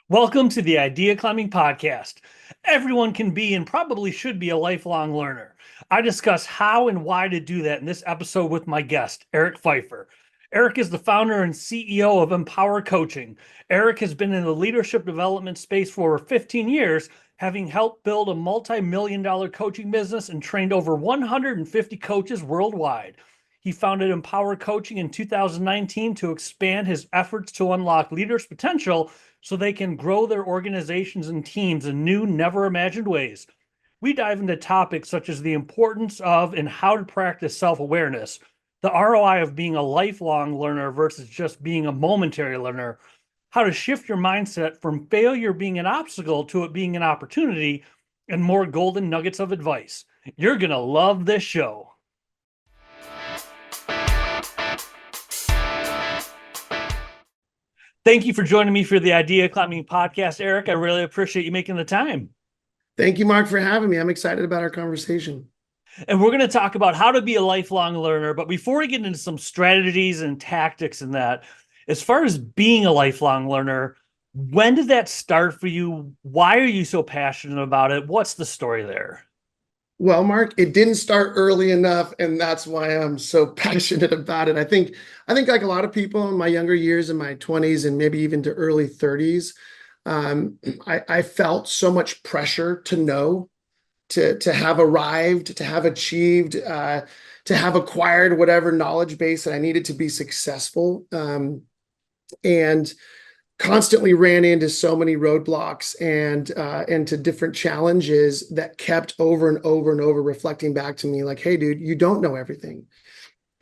Welcome to the Idea Climbing Podcast. Everyone can be and probably should be a lifelong learner. I discuss how and why to do that in this episode with my guest, Eric Pfeiffer. Eric is the founder and CEO of MPWR Coaching. Eric has been in the leadership development space for over 15 years, having helped build a multi-million-dollar coaching business and trained over 150 coaches worldwide. He founded Empower Coaching in 2019 to expand his efforts to unlock leaders' potential so they can grow their organizations and teams in new, never imagined ways. We dive into topics such as the importance of and how to practice self-awareness, the ROI of being a lifelong learner versus just being a momentary learner, how to shift your mindset from failure being an obstacle to it being an opportunity, and more golden nuggets of advice. You're going to love this show. Thank you for joining me for the Idea Climbing Podcast, Eric. I really appreciate you making the time. Thank you, Mark, for having me. I'm excited about our conversation. And we're going to talk about how to be a lifelong learner. But before we get into some strategies and tactics in that, as far as being a lifelong learner, when did that start for you? Why are you so passionate about it? What's the story there? Well, Mark, it didn't start early enough, and that's why I'm so passionate about it. I think like a lot of people in my younger years, in my 20s and maybe even to early 30s, I felt so much pressure to know, to have arrived, to have achieved, to have acquired whatever knowledge base that I needed to be successful, and constantly ran into so many roadblocks and to different challenges that kept over and over and over reflecting back to me like, hey, dude, you don't know everything.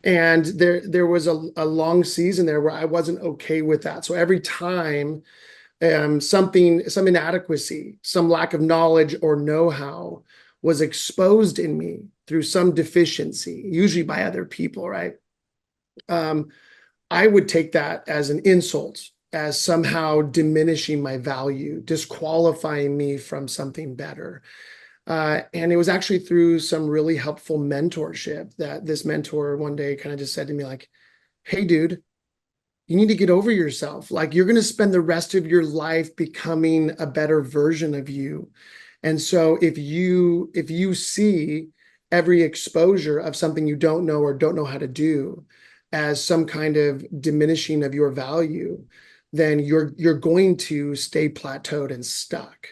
And there was a long season there where I wasn't okay with that. So every time some inadequacy, some lack of knowledge or know-how was exposed in me through some deficiency, usually by other people, right? I would take that as an insult, as somehow diminishing my value, disqualifying me from something better. And it was actually through some really helpful mentorship that this mentor one day kind of just said to me like, hey, dude, you need to get over yourself. Like, you're going to spend the rest of your life becoming a better version of you. And so if you see every exposure of something you don't know or don't know how to do as some kind of diminishing of your value, then you're going to stay plateaued and stuck.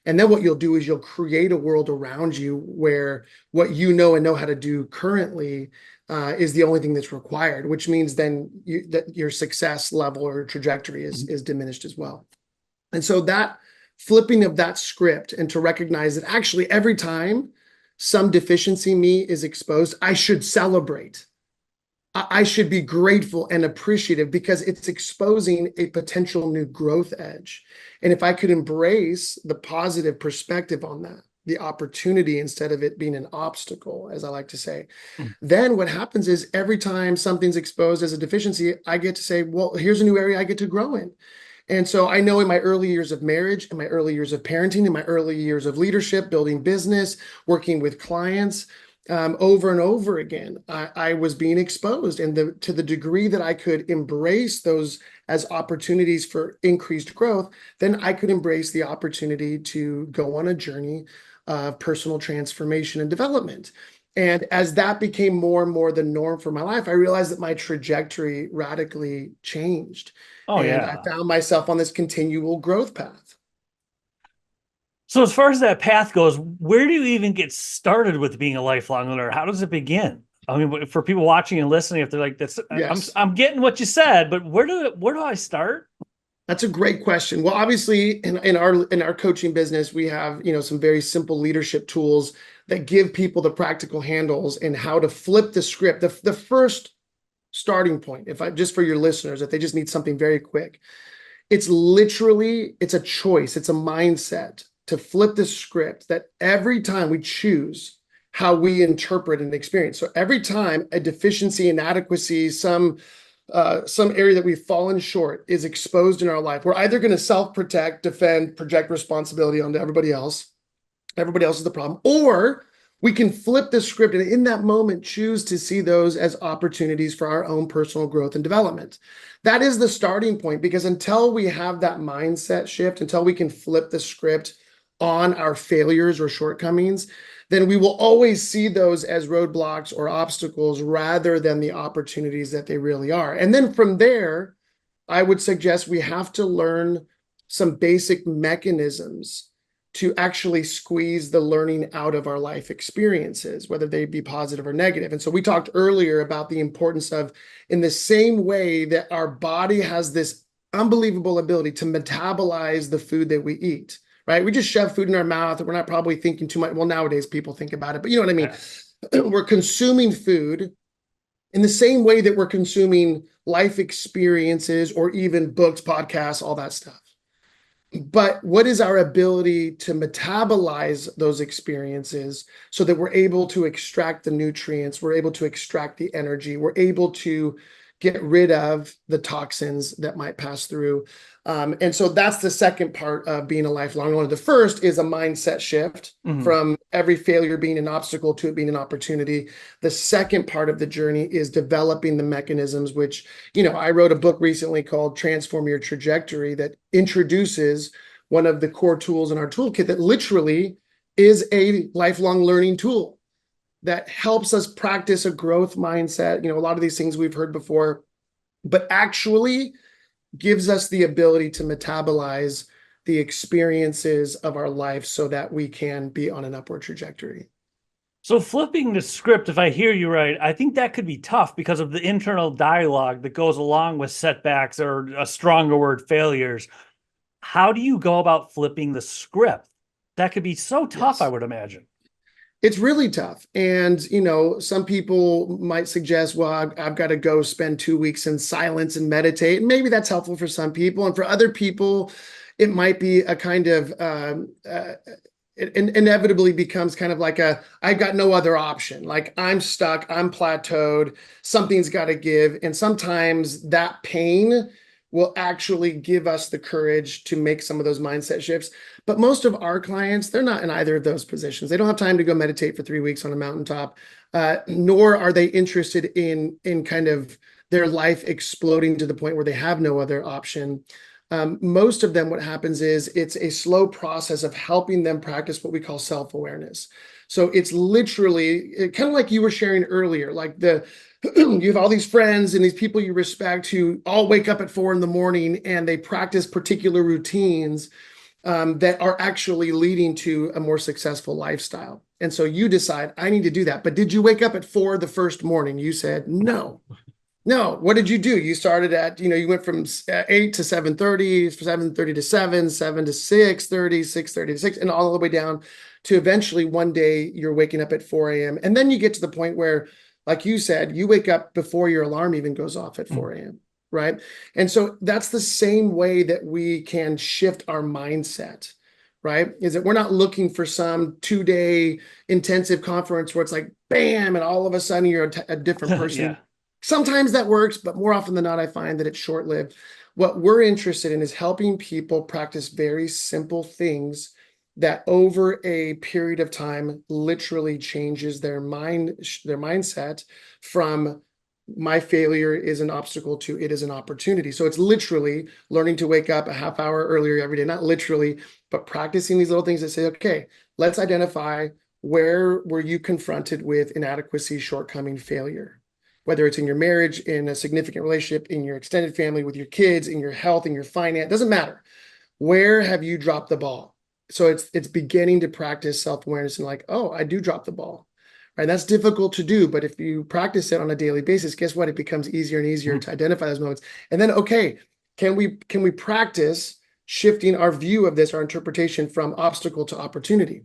And then what you'll do is you'll create a world around you where what you know and know how to do currently is the only thing that's required, which means then that your success level or trajectory is diminished as well. And so that flipping of that script, and to recognize that actually every time some deficiency in me is exposed, I should celebrate. I should be grateful and appreciative because it's exposing a potential new growth edge. And if I could embrace the positive perspective on that, the opportunity instead of it being an obstacle, as I like to say, then what happens is every time something's exposed as a deficiency, I get to say, well, here's a new area I get to grow in. And so I know in my early years of marriage, in my early years of parenting, in my early years of leadership, building business, working with clients, over and over again, I was being exposed. And to the degree that I could embrace those as opportunities for increased growth, then I could embrace the opportunity to go on a journey of personal transformation and development. And as that became more and more the norm for my life, I realized that my trajectory radically changed. Oh, and yeah. I found myself on this continual growth path. So as far as that path goes, where do you even get started with being a lifelong learner? How does it begin? I mean, for people watching and listening, if they're like, "That's Yes. I'm getting what you said, but where do I start?" That's a great question. Well, obviously, in our coaching business, we have some very simple leadership tools that give people the practical handles and how to flip the script. The first starting point, just for your listeners, if they just need something very quick, it's a choice, it's a mindset to flip the script that every time we choose how we interpret an experience. So every time a deficiency, inadequacy, some area that we've fallen short is exposed in our life, we're either going to self-protect, defend, project responsibility onto everybody else. Everybody else is the problem, or We can flip the script and in that moment choose to see those as opportunities for our own personal growth and development. That is the starting point, because until we have that mindset shift, until we can flip the script on our failures or shortcomings, then we will always see those as roadblocks or obstacles rather than the opportunities that they really are. And then from there, I would suggest we have to learn some basic mechanisms to actually squeeze the learning out of our life experiences, whether they be positive or negative. And so we talked earlier about the importance of, in the same way that our body has this unbelievable ability to metabolize the food that we eat, right? We just shove food in our mouth and we're not probably thinking too much. Well, nowadays people think about it, but you know what I mean? Yeah. We're consuming food in the same way that we're consuming life experiences or even books, podcasts, all that stuff. But what is our ability to metabolize those experiences so that we're able to extract the nutrients, we're able to extract the energy, we're able to get rid of the toxins that might pass through. And so that's the second part of being a lifelong learner. The first is a mindset shift from every failure being an obstacle to it being an opportunity. The second part of the journey is developing the mechanisms, which, I wrote a book recently called Transform Your Trajectory that introduces one of the core tools in our toolkit that literally is a lifelong learning tool that helps us practice a growth mindset. A lot of these things we've heard before, but actually gives us the ability to metabolize the experiences of our life so that we can be on an upward trajectory. So flipping the script, if I hear you right, I think that could be tough because of the internal dialogue that goes along with setbacks, or a stronger word, failures. How do you go about flipping the script? That could be so tough, yes. I would imagine. It's really tough. And, some people might suggest, well, I've got to go spend 2 weeks in silence and meditate. And maybe that's helpful for some people. And for other people, it might be a kind of, it inevitably becomes kind of like I've got no other option. Like I'm stuck, I'm plateaued, something's got to give. And sometimes that pain will actually give us the courage to make some of those mindset shifts. But most of our clients, they're not in either of those positions. They don't have time to go meditate for 3 weeks on a mountaintop, nor are they interested in kind of their life exploding to the point where they have no other option. Most of them, what happens is it's a slow process of helping them practice what we call self-awareness. So it's literally kind of like you were sharing earlier, like you have all these friends and these people you respect who all wake up at 4 a.m. and they practice particular routines that are actually leading to a more successful lifestyle. And so you decide, I need to do that. But did you wake up at 4 the first morning? You said, no. No. What did you do? You started at, you went from 8 to 7:30, 7:30 to 7, 7 to 6:30, 6:30 to 6, and all the way down to eventually one day you're waking up at 4 a.m. And then you get to the point where, like you said, you wake up before your alarm even goes off at 4 a.m., right? And so that's the same way that we can shift our mindset, right? Is that we're not looking for some 2-day intensive conference where it's like, bam, and all of a sudden you're a different person. Yeah. Sometimes that works, but more often than not, I find that it's short-lived. What we're interested in is helping people practice very simple things that over a period of time literally changes their mindset from my failure is an obstacle to it is an opportunity. So it's literally learning to wake up a half hour earlier every day, not literally, but practicing these little things that say, okay, let's identify where were you confronted with inadequacy, shortcoming, failure, whether it's in your marriage, in a significant relationship, in your extended family, with your kids, in your health, in your finance, doesn't matter. Where have you dropped the ball? So it's beginning to practice self-awareness and like, oh, I do drop the ball, right? That's difficult to do, but if you practice it on a daily basis, guess what? It becomes easier and easier to identify those moments. And then, okay, can we practice shifting our view of this, our interpretation from obstacle to opportunity?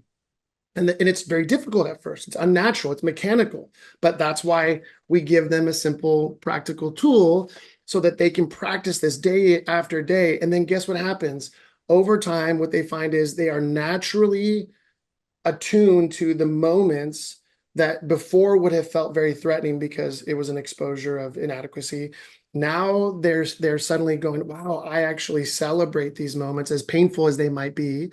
And it's very difficult at first. It's unnatural. It's mechanical. But that's why we give them a simple, practical tool so that they can practice this day after day. And then guess what happens? Over time, what they find is they are naturally attuned to the moments that before would have felt very threatening because it was an exposure of inadequacy. Now they're suddenly going, wow, I actually celebrate these moments, as painful as they might be.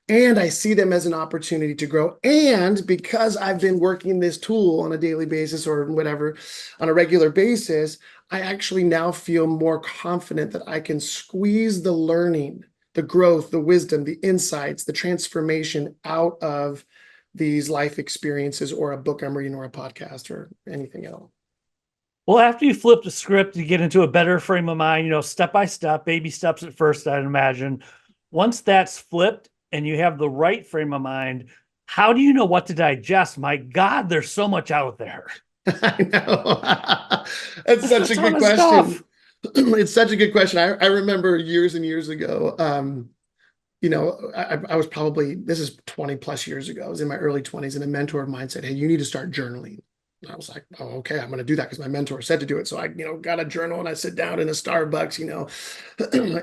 and I see them as an opportunity to grow. And because I've been working this tool on a daily basis or whatever, on a regular basis, I actually now feel more confident that I can squeeze the learning, the growth, the wisdom, the insights, the transformation out of these life experiences or a book I'm reading or a podcast or anything else. Well, after you flip the script, you get into a better frame of mind, step by step, baby steps at first, I'd imagine. Once that's flipped and you have the right frame of mind, how do you know what to digest? My God, there's so much out there. I know. That's such a good question. It's such a good question. I remember years and years ago, I was probably, this is 20 plus years ago. I was in my early 20s, and a mentor of mine said, "Hey, you need to start journaling." And I was like, "Oh, okay, I'm going to do that because my mentor said to do it." So I, got a journal and I sit down in a Starbucks,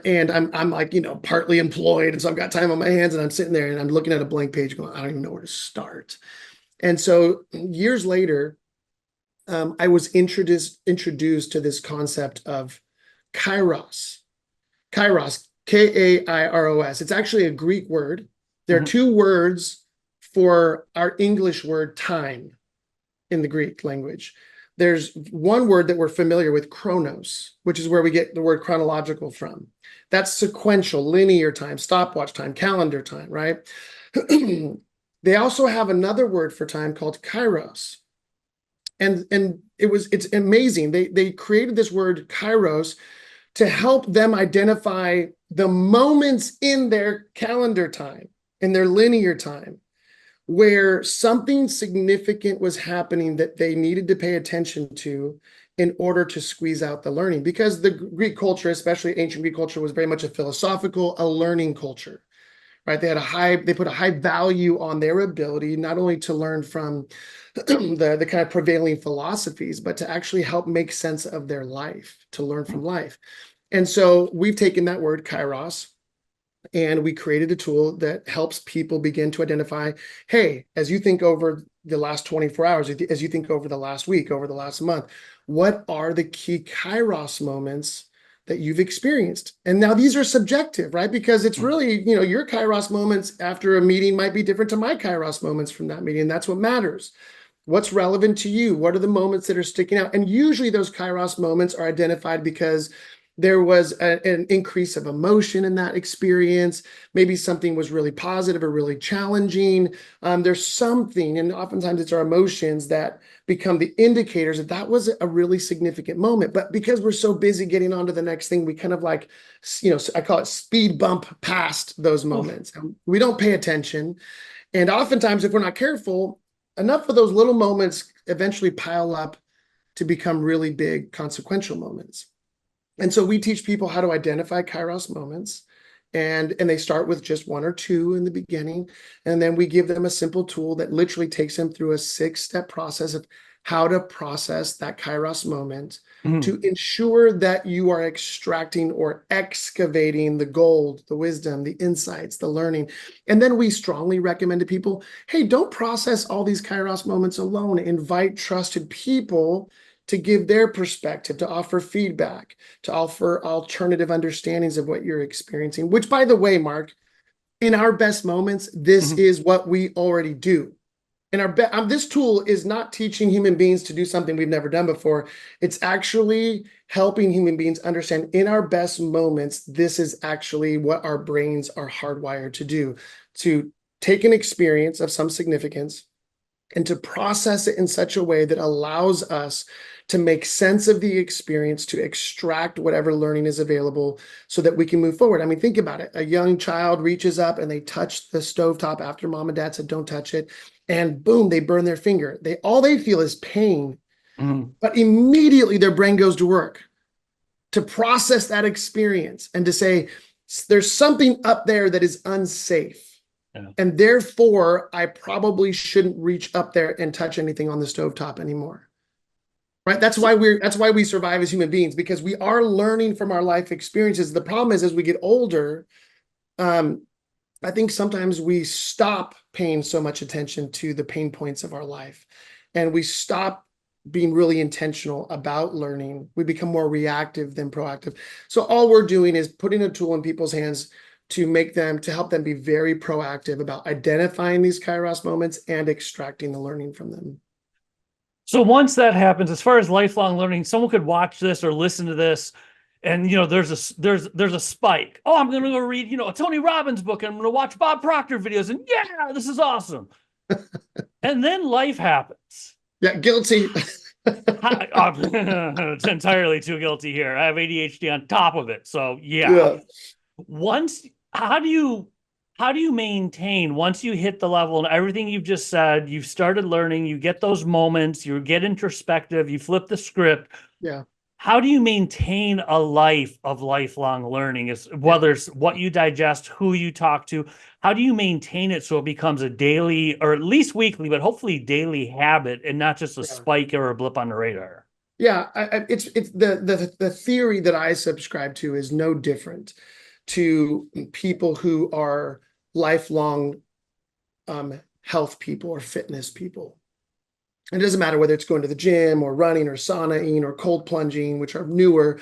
and I'm like, partly employed. And so I've got time on my hands and I'm sitting there and I'm looking at a blank page going, I don't even know where to start. And so years later, I was introduced to this concept of kairos. Kairos, Kairos. It's actually a Greek word. There are two words for our English word time in the Greek language. There's one word that we're familiar with, chronos, which is where we get the word chronological from. That's sequential, linear time, stopwatch time, calendar time, right? They also have another word for time called kairos. And it's amazing. They created this word kairos to help them identify the moments in their calendar time, in their linear time, where something significant was happening that they needed to pay attention to in order to squeeze out the learning. Because the Greek culture, especially ancient Greek culture, was very much a philosophical, a learning culture, right? They put a high value on their ability, not only to learn from the kind of prevailing philosophies, but to actually help make sense of their life, to learn from life. And so we've taken that word kairos and we created a tool that helps people begin to identify, hey, as you think over the last 24 hours, as you think over the last week, over the last month, what are the key kairos moments that you've experienced? And now these are subjective, right? Because it's really, your kairos moments after a meeting might be different to my kairos moments from that meeting. And that's what matters. What's relevant to you? What are the moments that are sticking out? And usually those kairos moments are identified because there was an increase of emotion in that experience. Maybe something was really positive or really challenging. There's something, and oftentimes it's our emotions that become the indicators that that was a really significant moment. But because we're so busy getting on to the next thing, we kind of like, I call it speed bump past those moments. We don't pay attention. And oftentimes, if we're not careful, enough of those little moments eventually pile up to become really big consequential moments. And so we teach people how to identify kairos moments, and they start with just one or two in the beginning. And then we give them a simple tool that literally takes them through a 6-step process of how to process that kairos moment to ensure that you are extracting or excavating the gold, the wisdom, the insights, the learning. And then we strongly recommend to people, hey, don't process all these kairos moments alone. Invite trusted people to give their perspective, to offer feedback, to offer alternative understandings of what you're experiencing, which, by the way, Mark, in our best moments, this is what we already do. And this tool is not teaching human beings to do something we've never done before. It's actually helping human beings understand in our best moments, this is actually what our brains are hardwired to do, to take an experience of some significance and to process it in such a way that allows us to make sense of the experience, to extract whatever learning is available so that we can move forward. I mean, think about it. A young child reaches up and they touch the stovetop after mom and dad said, don't touch it. And boom, they burn their finger. All they feel is pain, but immediately their brain goes to work to process that experience and to say, there's something up there that is unsafe. Yeah. And therefore, I probably shouldn't reach up there and touch anything on the stovetop anymore. Right? That's why we survive as human beings, because we are learning from our life experiences. The problem is, as we get older, I think sometimes we stop paying so much attention to the pain points of our life, and we stop being really intentional about learning. We become more reactive than proactive. So all we're doing is putting a tool in people's hands to help them be very proactive about identifying these Kairos moments and extracting the learning from them. So once that happens, as far as lifelong learning, someone could watch this or listen to this, and there's a spike. Oh, I'm going to go read a Tony Robbins book. And I'm going to watch Bob Proctor videos, and yeah, this is awesome. And then life happens. Yeah, guilty. It's entirely too guilty here. I have ADHD on top of it, so yeah. Once, how do you maintain once you hit the level and everything you've just said, you've started learning, you get those moments, you get introspective, you flip the script. Yeah. How do you maintain a life of lifelong learning? Is whether it's what you digest, who you talk to, how do you maintain it so it becomes a daily or at least weekly, but hopefully daily habit and not just a spike or a blip on the radar? Yeah, it's the theory that I subscribe to is no different to people who are lifelong health people or fitness people. It doesn't matter whether it's going to the gym or running or saunaing or cold plunging, which are newer,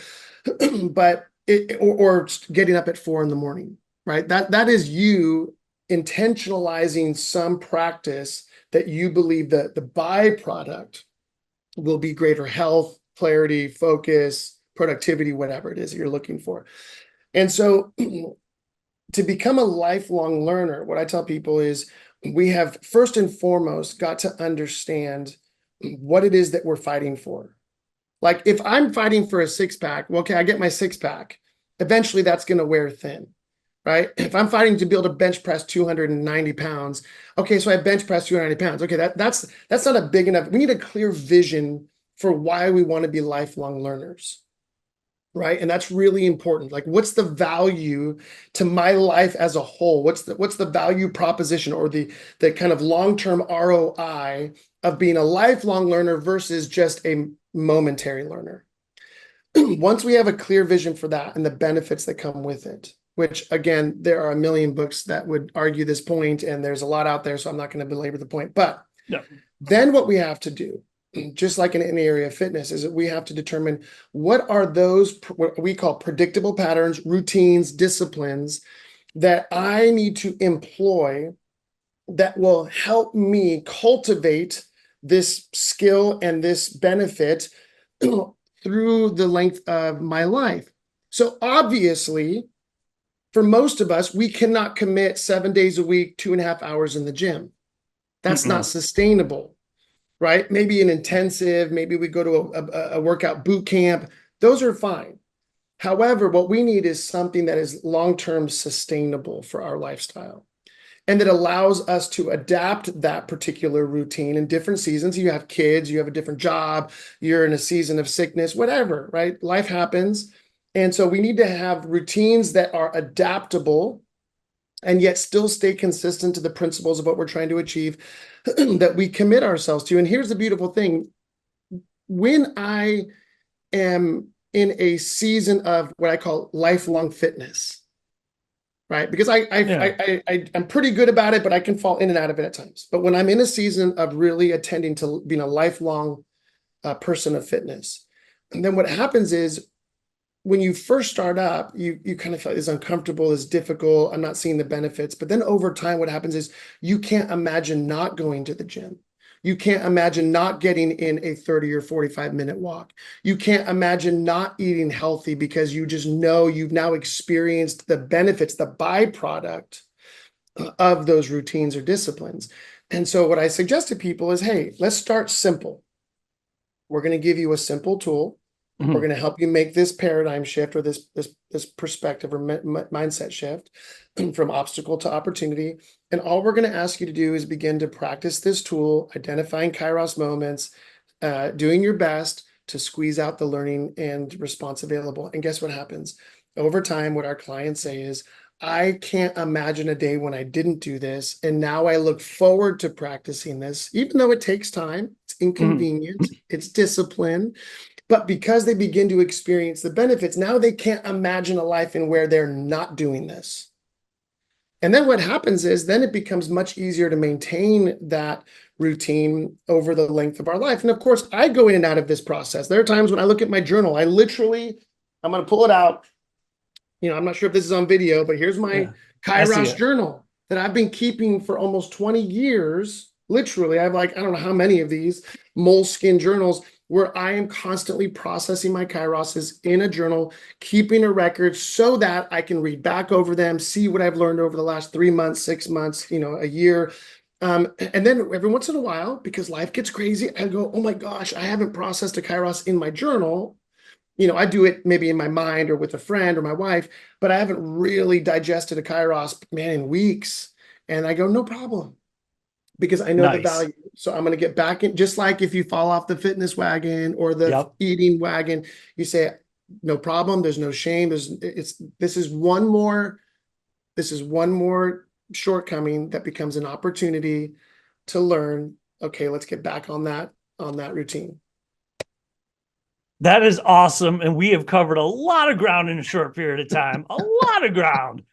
but or getting up at 4 a.m, right? That is you intentionalizing some practice that you believe that the byproduct will be greater health, clarity, focus, productivity, whatever it is that you're looking for. And so to become a lifelong learner, what I tell people is we have first and foremost got to understand what it is that we're fighting for. Like if I'm fighting for a six-pack, well, okay, I get my six-pack. Eventually that's going to wear thin, right? If I'm fighting to be able to bench press 290 pounds, okay, so I bench press 290 pounds. Okay, that's not a big enough. We need a clear vision for why we want to be lifelong learners. Right. And that's really important. Like, what's the value to my life as a whole? What's the value proposition or the kind of long-term ROI of being a lifelong learner versus just a momentary learner? Once we have a clear vision for that and the benefits that come with it, which again, there are a million books that would argue this point, and there's a lot out there, so I'm not going to belabor the point. But then what we have to do, just like in any area of fitness, is that we have to determine what are those what we call predictable patterns, routines, disciplines that I need to employ that will help me cultivate this skill and this benefit through the length of my life. So obviously, for most of us, we cannot commit 7 days a week, 2.5 hours in the gym. That's not sustainable. Right? Maybe an intensive, maybe we go to a workout boot camp. Those are fine. However, what we need is something that is long-term sustainable for our lifestyle and that allows us to adapt that particular routine in different seasons. You have kids, you have a different job, you're in a season of sickness, whatever, right? Life happens. And so we need to have routines that are adaptable and yet still stay consistent to the principles of what we're trying to achieve that we commit ourselves to. And here's the beautiful thing. When I am in a season of what I call lifelong fitness, right? Because I'm pretty good about it, but I can fall in and out of it at times. But when I'm in a season of really attending to being a lifelong person of fitness, and then what happens is when you first start up, you kind of feel it's uncomfortable, it's difficult, I'm not seeing the benefits. But then over time, what happens is you can't imagine not going to the gym. You can't imagine not getting in a 30 or 45-minute walk. You can't imagine not eating healthy because you just know you've now experienced the benefits, the byproduct of those routines or disciplines. And so what I suggest to people is, hey, let's start simple. We're going to give you a simple tool. We're going to help you make this paradigm shift or this perspective or mindset shift from obstacle to opportunity. And all we're going to ask you to do is begin to practice this tool, identifying Kairos moments, doing your best to squeeze out the learning and response available. And guess what happens? Over time, what our clients say is, I can't imagine a day when I didn't do this. And now I look forward to practicing this, even though it takes time, it's inconvenient, it's discipline. But because they begin to experience the benefits, now they can't imagine a life in where they're not doing this. And then what happens is then it becomes much easier to maintain that routine over the length of our life. And of course, I go in and out of this process. There are times when I look at my journal, I'm going to pull it out. I'm not sure if this is on video, but here's my Yeah, I see Kairos it. journal that I've been keeping for almost 20 years. Literally, I have like, I don't know how many of these moleskin journals where I am constantly processing my Kairoses in a journal, keeping a record so that I can read back over them, see what I've learned over the last 3 months, 6 months, a year. And then every once in a while, because life gets crazy, I go, oh my gosh, I haven't processed a Kairos in my journal. I do it maybe in my mind or with a friend or my wife, but I haven't really digested a Kairos, man, in weeks. And I go, no problem, because I know the Nice. value. So I'm going to get back in, just like if you fall off the fitness wagon or the Yep. eating wagon, you say, no problem. There's no shame. This is one more shortcoming that becomes an opportunity to learn. Okay, let's get back on that routine. That is awesome. And we have covered a lot of ground in a short period of time. A lot of ground.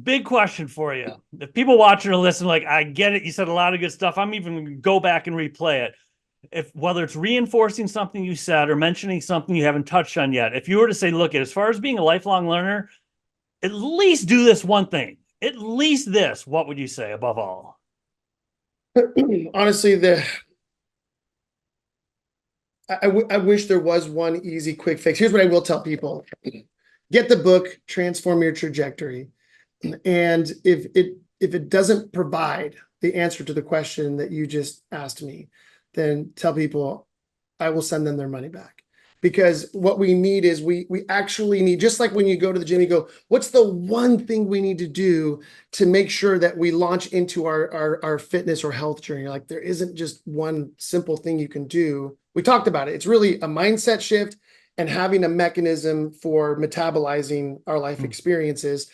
Big question for you. If people watching or listening, like, I get it, you said a lot of good stuff. I'm even going to go back and replay it. If whether it's reinforcing something you said or mentioning something you haven't touched on yet, if you were to say, look, as far as being a lifelong learner, at least do this one thing. At least this, what would you say above all? Honestly, I wish there was one easy, quick fix. Here's what I will tell people. Get the book, Transform Your Trajectory. And if it doesn't provide the answer to the question that you just asked me, then tell people I will send them their money back. Because what we need is we actually need, just like when you go to the gym, you go, what's the one thing we need to do to make sure that we launch into our fitness or health journey? Like, there isn't just one simple thing you can do. We talked about it. It's really a mindset shift and having a mechanism for metabolizing our life experiences.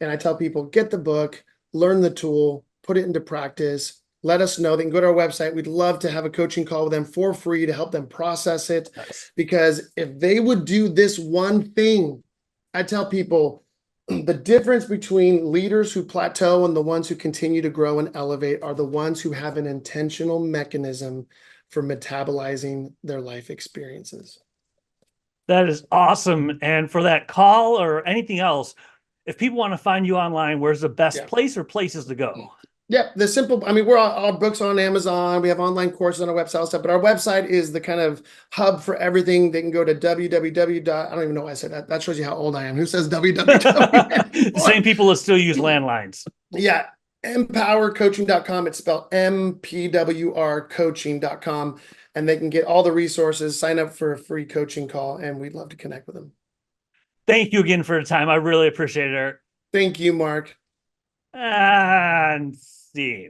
And I tell people, get the book, learn the tool, put it into practice. Let us know. They can go to our website. We'd love to have a coaching call with them for free to help them process it. Nice. Because if they would do this one thing, I tell people the difference between leaders who plateau and the ones who continue to grow and elevate are the ones who have an intentional mechanism for metabolizing their life experiences. That is awesome. And for that call or anything else, if people want to find you online, where's the best Yeah. place or places to go? Yeah, I mean, our books on Amazon. We have online courses on our website stuff, but our website is the kind of hub for everything. They can go to www. I don't even know why I said that. That shows you how old I am. Who says www The same anymore? people that still use landlines. Yeah, empowercoaching.com. It's spelled MPWR coaching.com. And they can get all the resources, sign up for a free coaching call, and we'd love to connect with them. Thank you again for the time. I really appreciate it, Eric. Thank you, Mark. And see.